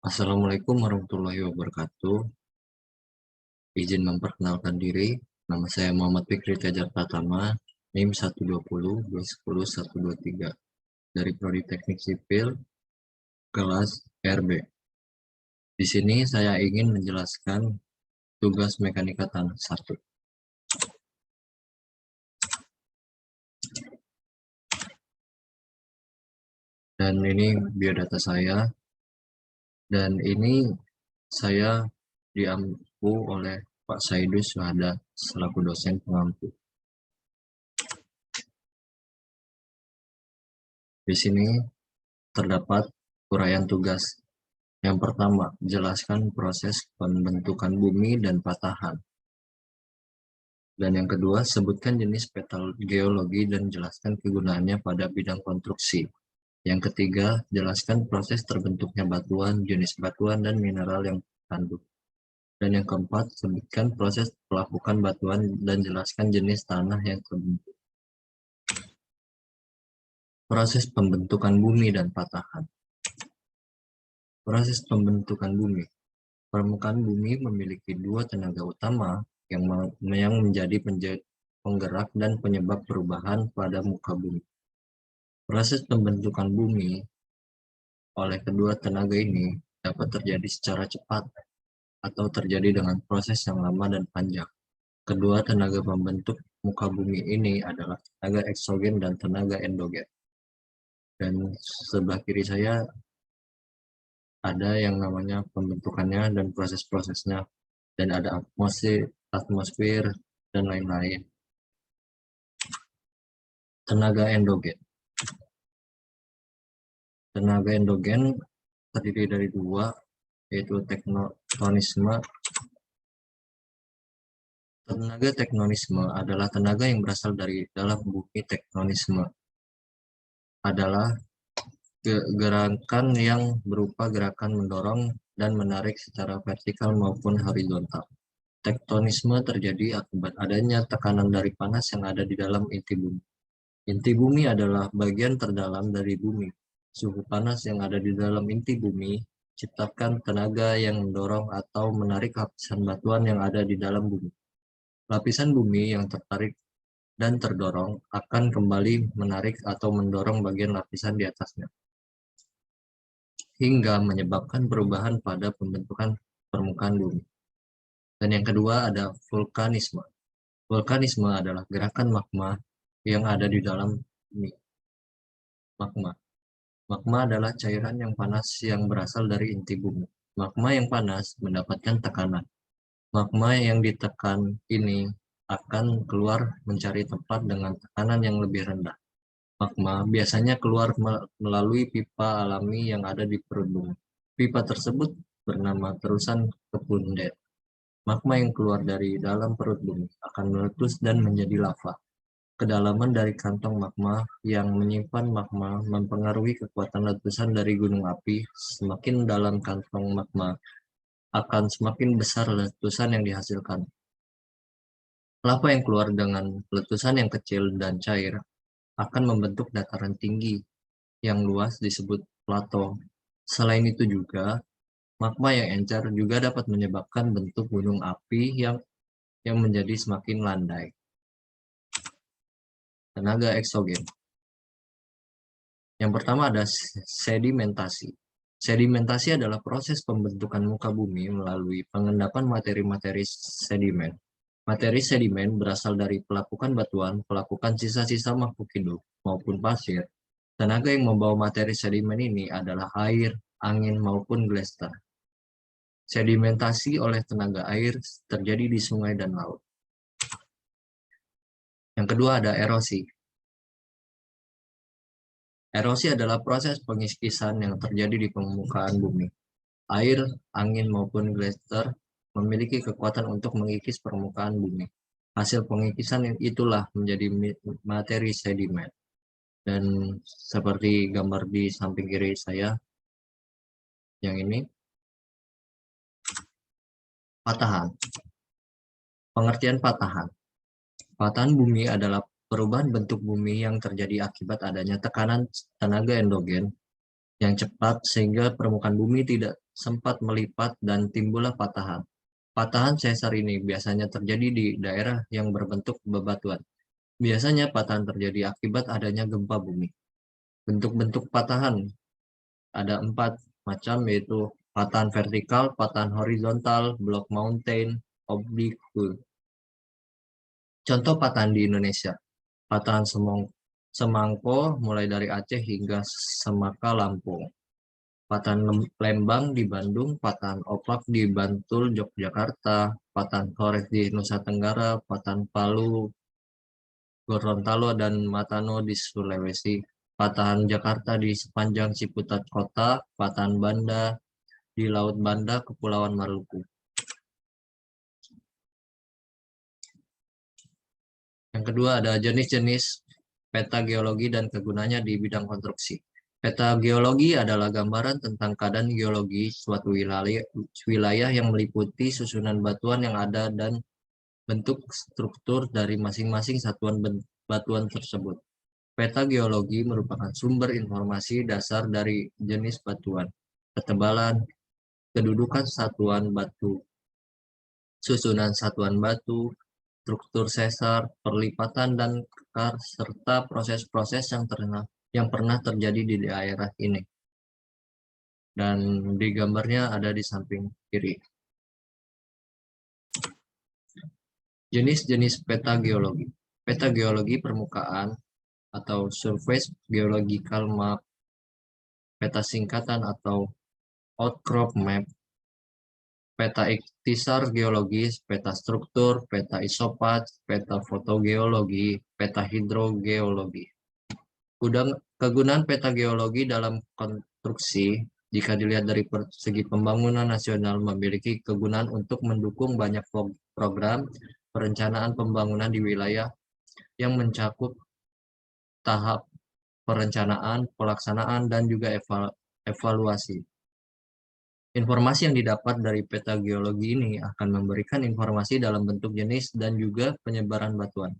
Assalamualaikum warahmatullahi wabarakatuh. Izin memperkenalkan diri. Nama saya Muhammad Fikri Tejar Pratama, NIM 120 210 123 dari Prodi Teknik Sipil kelas RB. Di sini saya ingin menjelaskan tugas mekanika tanah 1. Dan ini biodata saya. Dan ini saya diampu oleh Pak Saidus Suhada selaku dosen pengampu. Di sini terdapat uraian tugas. Yang pertama, jelaskan proses pembentukan bumi dan patahan. Dan yang kedua, sebutkan jenis peta geologi dan jelaskan kegunaannya pada bidang konstruksi. Yang ketiga, jelaskan proses terbentuknya batuan, jenis batuan, dan mineral yang terkandung. Dan yang keempat, sebutkan proses pelapukan batuan dan jelaskan jenis tanah yang terbentuk. Proses pembentukan bumi dan patahan. Proses pembentukan bumi. Permukaan bumi memiliki dua tenaga utama yang menjadi penggerak dan penyebab perubahan pada muka bumi. Proses pembentukan bumi oleh kedua tenaga ini dapat terjadi secara cepat atau terjadi dengan proses yang lama dan panjang. Kedua tenaga pembentuk muka bumi ini adalah tenaga eksogen dan tenaga endogen. Dan sebelah kiri saya ada yang namanya pembentukannya dan proses-prosesnya, dan ada atmosfer dan lain-lain. Tenaga endogen. Tenaga endogen terdiri dari dua, yaitu tektonisme. Tenaga tektonisme adalah tenaga yang berasal dari dalam bumi. Tektonisme adalah gerakan yang berupa gerakan mendorong dan menarik secara vertikal maupun horizontal. Tektonisme terjadi akibat adanya tekanan dari panas yang ada di dalam inti bumi. Inti bumi adalah bagian terdalam dari bumi. Suhu panas yang ada di dalam inti bumi ciptakan tenaga yang mendorong atau menarik lapisan batuan yang ada di dalam bumi. Lapisan bumi yang tertarik dan terdorong akan kembali menarik atau mendorong bagian lapisan di atasnya, hingga menyebabkan perubahan pada pembentukan permukaan bumi. Dan yang kedua ada vulkanisme. Vulkanisme adalah gerakan magma yang ada di dalam bumi. Magma adalah cairan yang panas yang berasal dari inti bumi. Magma yang panas mendapatkan tekanan. Magma yang ditekan ini akan keluar mencari tempat dengan tekanan yang lebih rendah. Magma biasanya keluar melalui pipa alami yang ada di perut bumi. Pipa tersebut bernama terusan Kepundet. Magma yang keluar dari dalam perut bumi akan meletus dan menjadi lava. Kedalaman dari kantong magma yang menyimpan magma mempengaruhi kekuatan letusan dari gunung api. Semakin dalam kantong magma, akan semakin besar letusan yang dihasilkan. Lava yang keluar dengan letusan yang kecil dan cair akan membentuk dataran tinggi yang luas disebut plato. Selain itu juga, magma yang encer juga dapat menyebabkan bentuk gunung api yang menjadi semakin landai. Tenaga eksogen. Yang pertama ada sedimentasi. Sedimentasi adalah proses pembentukan muka bumi melalui pengendapan materi-materi sedimen. Materi sedimen berasal dari pelapukan batuan, pelapukan sisa-sisa makhluk hidup, maupun pasir. Tenaga yang membawa materi sedimen ini adalah air, angin, maupun glester. Sedimentasi oleh tenaga air terjadi di sungai dan laut. Yang kedua ada erosi. Erosi adalah proses pengiskisan yang terjadi di permukaan bumi. Air, angin, maupun glester memiliki kekuatan untuk mengikis permukaan bumi. Hasil pengikisan itulah menjadi materi sedimen. Dan seperti gambar di samping kiri saya, yang ini, patahan. Pengertian patahan. Patahan bumi adalah perubahan bentuk bumi yang terjadi akibat adanya tekanan tenaga endogen yang cepat sehingga permukaan bumi tidak sempat melipat dan timbullah patahan. Patahan sesar ini biasanya terjadi di daerah yang berbentuk bebatuan. Biasanya patahan terjadi akibat adanya gempa bumi. Bentuk-bentuk patahan ada 4 macam, yaitu patahan vertikal, patahan horizontal, block mountain, oblique. Contoh patahan di Indonesia, patahan Semangko mulai dari Aceh hingga Semaka Lampung, patahan Lembang di Bandung, patahan Opak di Bantul Yogyakarta, patahan Flores di Nusa Tenggara, patahan Palu, Gorontalo dan Matano di Sulawesi, patahan Jakarta di sepanjang Ciputat Kota, patahan Banda di Laut Banda, Kepulauan Maluku. Yang kedua ada jenis-jenis peta geologi dan kegunaannya di bidang konstruksi. Peta geologi adalah gambaran tentang keadaan geologi suatu wilayah yang meliputi susunan batuan yang ada dan bentuk struktur dari masing-masing satuan batuan tersebut. Peta geologi merupakan sumber informasi dasar dari jenis batuan, ketebalan, kedudukan satuan batu, susunan satuan batu, struktur sesar, perlipatan dan kekar, serta proses-proses yang pernah terjadi di daerah ini. Dan di gambarnya ada di samping kiri. Jenis-jenis peta geologi. Peta geologi permukaan atau surface geological map, peta singkatan atau outcrop map, peta ikhtisar geologis, peta struktur, peta isopat, peta fotogeologi, peta hidrogeologi. Kegunaan peta geologi dalam konstruksi, jika dilihat dari segi pembangunan nasional, memiliki kegunaan untuk mendukung banyak program perencanaan pembangunan di wilayah yang mencakup tahap perencanaan, pelaksanaan, dan juga evaluasi. Informasi yang didapat dari peta geologi ini akan memberikan informasi dalam bentuk jenis dan juga penyebaran batuan,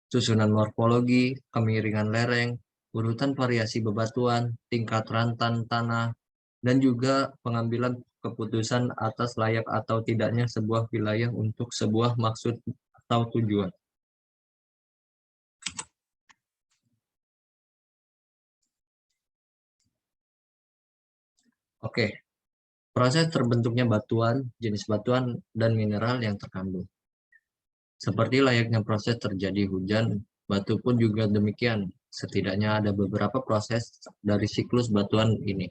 susunan morfologi, kemiringan lereng, urutan variasi bebatuan, tingkat rantan tanah, dan juga pengambilan keputusan atas layak atau tidaknya sebuah wilayah untuk sebuah maksud atau tujuan. Oke, proses terbentuknya batuan, jenis batuan, dan mineral yang terkandung. Seperti layaknya proses terjadi hujan, batu pun juga demikian. Setidaknya ada beberapa proses dari siklus batuan ini.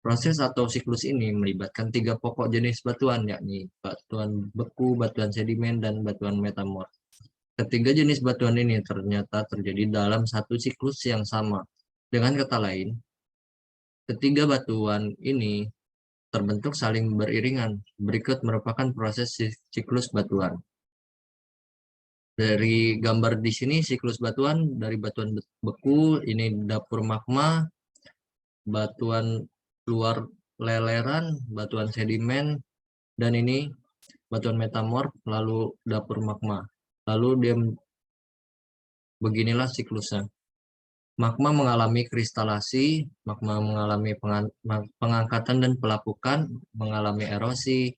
Proses atau siklus ini melibatkan 3 pokok jenis batuan, yakni batuan beku, batuan sedimen, dan batuan metamorf. Ketiga jenis batuan ini ternyata terjadi dalam satu siklus yang sama. Dengan kata lain, ketiga batuan ini terbentuk saling beriringan. Berikut merupakan proses siklus batuan. Dari gambar di sini siklus batuan, dari batuan beku, ini dapur magma, batuan luar leleran, batuan sedimen, dan ini batuan metamorf, lalu dapur magma. Lalu dia beginilah siklusnya. Magma mengalami kristalasi, magma mengalami pengangkatan dan pelapukan, mengalami erosi,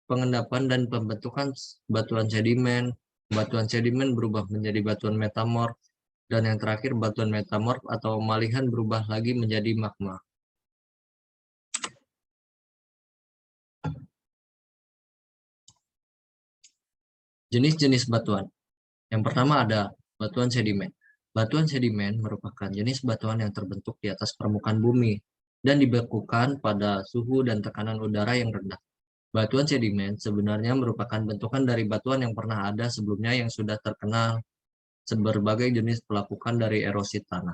pengendapan dan pembentukan batuan sedimen. Batuan sedimen berubah menjadi batuan metamorf, dan yang terakhir batuan metamorf atau malihan berubah lagi menjadi magma. Jenis-jenis batuan. Yang pertama ada batuan sedimen. Batuan sedimen merupakan jenis batuan yang terbentuk di atas permukaan bumi dan dibekukan pada suhu dan tekanan udara yang rendah. Batuan sedimen sebenarnya merupakan bentukan dari batuan yang pernah ada sebelumnya yang sudah terkenal berbagai jenis pelapukan dari erosi tanah.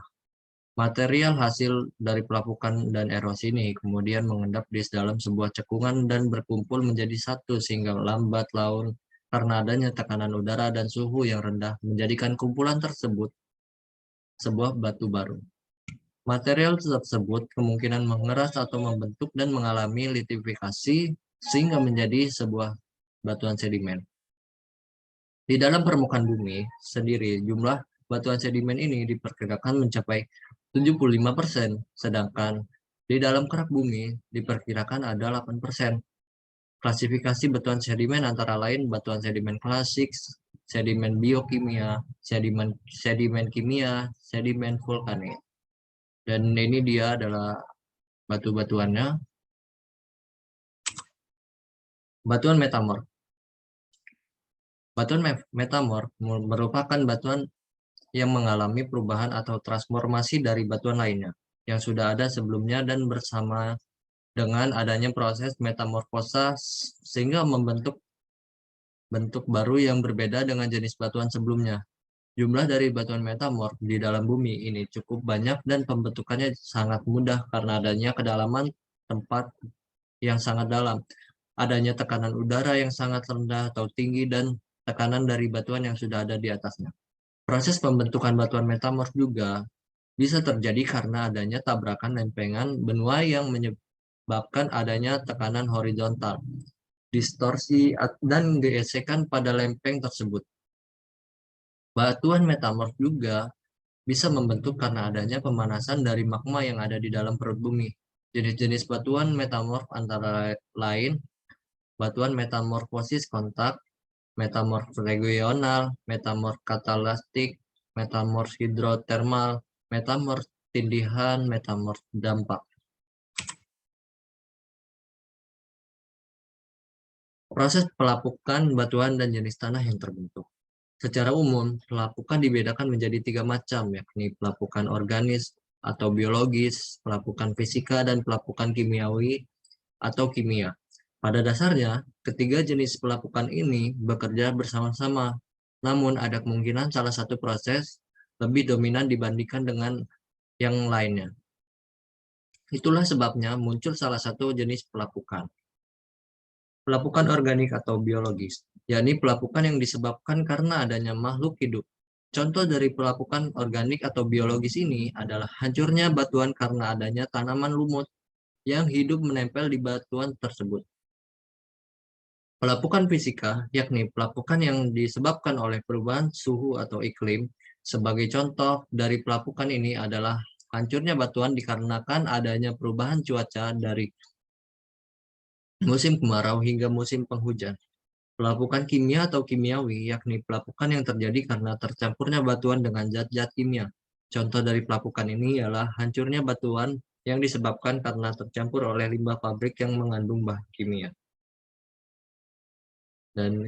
Material hasil dari pelapukan dan erosi ini kemudian mengendap di dalam sebuah cekungan dan berkumpul menjadi satu sehingga lambat laun karena adanya tekanan udara dan suhu yang rendah menjadikan kumpulan tersebut sebuah batu baru. Material tersebut kemungkinan mengeras atau membentuk dan mengalami litifikasi sehingga menjadi sebuah batuan sedimen. Di dalam permukaan bumi sendiri, jumlah batuan sedimen ini diperkirakan mencapai 75%, sedangkan Di dalam kerak bumi diperkirakan ada 8%. Klasifikasi batuan sedimen antara lain batuan sedimen klasik, sedimen biokimia, sedimen kimia, sedimen vulkanik. Dan ini dia adalah batu-batuannya. Batuan metamorf. Batuan metamorf merupakan batuan yang mengalami perubahan atau transformasi dari batuan lainnya yang sudah ada sebelumnya dan bersama dengan adanya proses metamorfosa sehingga membentuk bentuk baru yang berbeda dengan jenis batuan sebelumnya. Jumlah dari batuan metamorf di dalam bumi ini cukup banyak dan pembentukannya sangat mudah karena adanya kedalaman tempat yang sangat dalam, adanya tekanan udara yang sangat rendah atau tinggi, dan tekanan dari batuan yang sudah ada di atasnya. Proses pembentukan batuan metamorf juga bisa terjadi karena adanya tabrakan lempengan benua yang menyebabkan adanya tekanan horizontal, distorsi, dan gesekan pada lempeng tersebut. Batuan metamorf juga bisa membentuk karena adanya pemanasan dari magma yang ada di dalam perut bumi. Jenis-jenis batuan metamorf antara lain batuan metamorfosis kontak, metamorf regional, metamorf katalastik, metamorf hidrotermal, metamorf tindihan, metamorf dampak. Proses pelapukan batuan dan jenis tanah yang terbentuk. Secara umum, pelapukan dibedakan menjadi 3 macam, yakni pelapukan organis atau biologis, pelapukan fisika, dan pelapukan kimiawi atau kimia. Pada dasarnya, ketiga jenis pelapukan ini bekerja bersama-sama, namun ada kemungkinan salah satu proses lebih dominan dibandingkan dengan yang lainnya. Itulah sebabnya muncul salah satu jenis pelapukan. Pelapukan organik atau biologis, yakni pelapukan yang disebabkan karena adanya makhluk hidup. Contoh dari pelapukan organik atau biologis ini adalah hancurnya batuan karena adanya tanaman lumut yang hidup menempel di batuan tersebut. Pelapukan fisika, yakni pelapukan yang disebabkan oleh perubahan suhu atau iklim. Sebagai contoh dari pelapukan ini adalah hancurnya batuan dikarenakan adanya perubahan cuaca dari musim kemarau hingga musim penghujan. Pelapukan kimia atau kimiawi, yakni pelapukan yang terjadi karena tercampurnya batuan dengan zat-zat kimia. Contoh dari pelapukan ini ialah hancurnya batuan yang disebabkan karena tercampur oleh limbah pabrik yang mengandung bahan kimia. Dan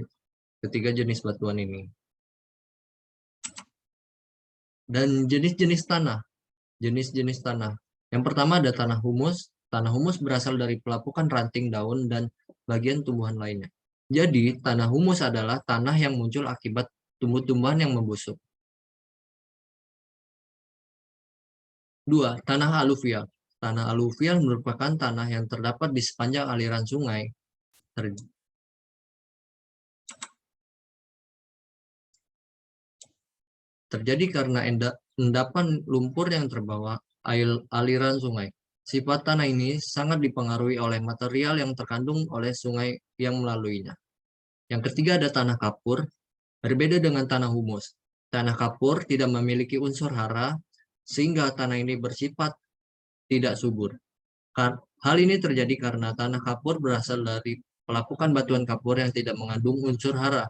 ketiga jenis batuan ini. Dan jenis-jenis tanah. Jenis-jenis tanah. Yang pertama ada tanah humus. Tanah humus berasal dari pelapukan ranting daun dan bagian tumbuhan lainnya. Jadi, tanah humus adalah tanah yang muncul akibat tumbuh-tumbuhan yang membusuk. 2. Tanah aluvial. Tanah aluvial merupakan tanah yang terdapat di sepanjang aliran sungai. Terjadi karena endapan lumpur yang terbawa aliran sungai. Sifat tanah ini sangat dipengaruhi oleh material yang terkandung oleh sungai yang melaluinya. Yang ketiga ada tanah kapur. Berbeda dengan tanah humus. Tanah kapur tidak memiliki unsur hara, sehingga tanah ini bersifat tidak subur. Hal ini terjadi karena tanah kapur berasal dari pelapukan batuan kapur yang tidak mengandung unsur hara.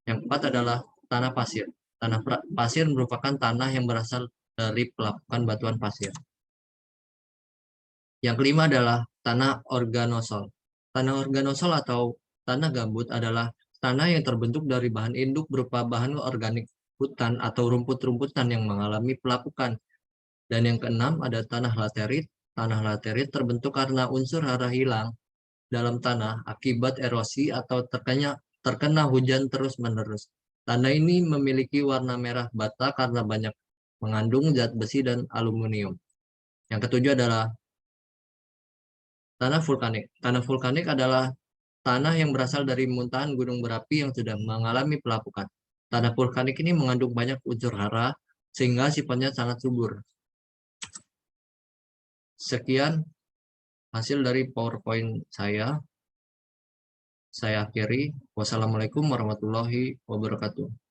Yang keempat adalah tanah pasir. Tanah pasir merupakan tanah yang berasal dari pelapukan batuan pasir. Yang kelima adalah tanah organosol. Tanah organosol atau tanah gambut adalah tanah yang terbentuk dari bahan induk berupa bahan organik hutan atau rumput-rumputan yang mengalami pelapukan. Dan yang keenam ada tanah laterit. Tanah laterit terbentuk karena unsur hara hilang dalam tanah akibat erosi atau terkena hujan terus-menerus. Tanah ini memiliki warna merah bata karena banyak mengandung zat besi dan aluminium. Yang ketujuh adalah tanah vulkanik. Tanah vulkanik adalah tanah yang berasal dari muntahan gunung berapi yang sudah mengalami pelapukan. Tanah vulkanik ini mengandung banyak unsur hara sehingga sifatnya sangat subur. Sekian hasil dari PowerPoint saya. Saya akhiri. Wassalamualaikum warahmatullahi wabarakatuh.